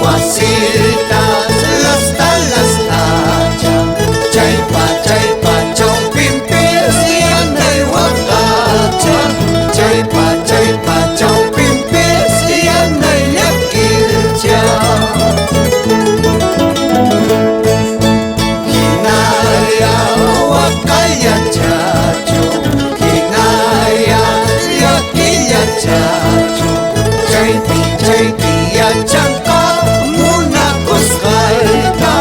wasitas las tacha chaypa chawpinpis yanay waqacha chaypa chawpinpis yanay llakilcha hinaya waqalla chachu hinaya llakilla chachu chaypi yachanqa munakusqayta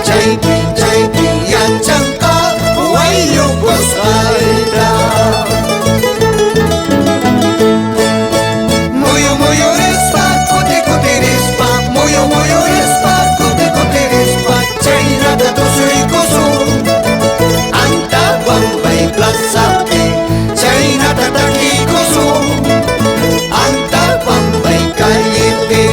chaypi yachanqa wayllukusqayta muyu muyurispa kutirispa muyu muyurispa kutirispa chaynata tusuykusun Antawanpay plazapi chaynata takikusun Antawanpay callepi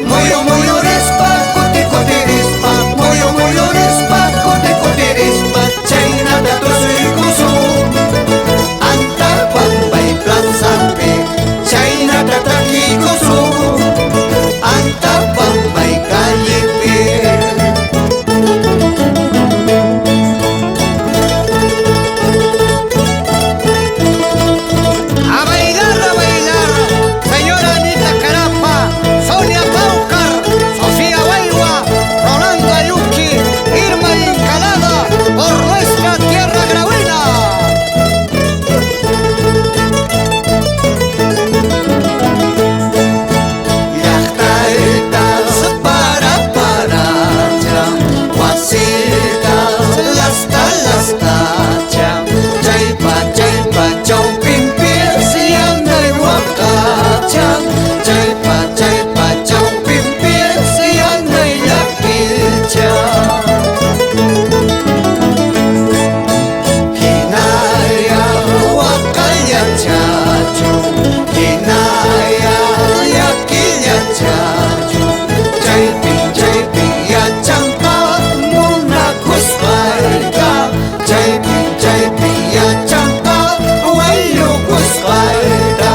muyu muyurispa kutirispa muyu muyurispa kutirispa chaynata tusuykusun Antawanpay plazapi chaynata takikusun Antawanpay callepi A bailar, señora Anita Carapa, Sonia Paucar, Sofía Huelva, Rolando Ayuki, Irma Incalada, por nuestra tierra grauena. Llaqtaytas paracha wasitas las tacha chaypa chawpinpis yanay waqacha chaypa chawpinpis yanay llakilcha hinaya waqalla chachu hinaya llakilla chachu chaypi yachanqa munakusqayta chaypi yachanqa wayllukusqayta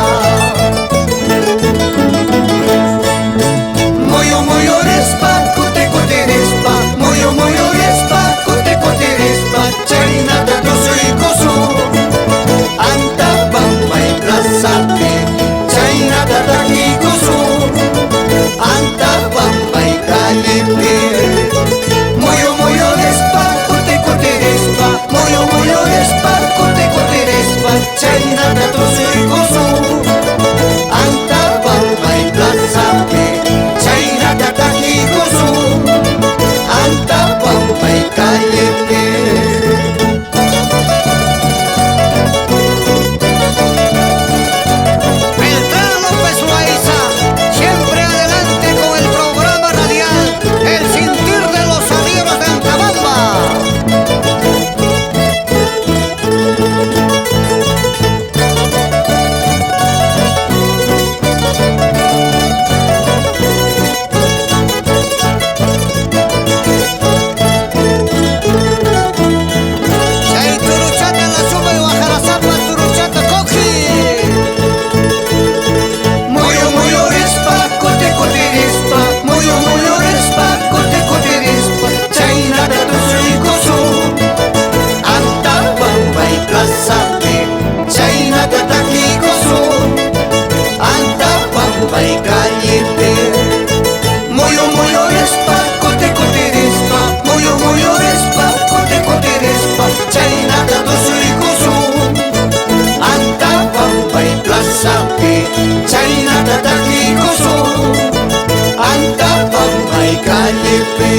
muyu muyurispa kutirispa muyu muyurispa kutirispa chaynata tusuykusun Antawanpay plazapi chaynata takikusun Antawanpay callepi muyu muyurispa kutirispa muyu muyurispa kutirispa chaynata tusuykusun Antawanpay plazapi chaynata takikusun Antawanpay callepi Beltrán López Loaiza, siempre adelante con el programa radial El Sentir de los Arrieros de Antabamba. Chay turuchata la sube y baja la zapa, turuchata coji. muyu muyurispa kutirispa muyu muyurispa kutirispa chaynata tusuykusun Antawanpay plazapi chaynata takikusun Antawanpay callepi muyu muyurispa kutirispa muyu muyurispa kutirispa chaynata tusuykusun Antawanpay plazapi chaynata takikusun Antawanpay callepi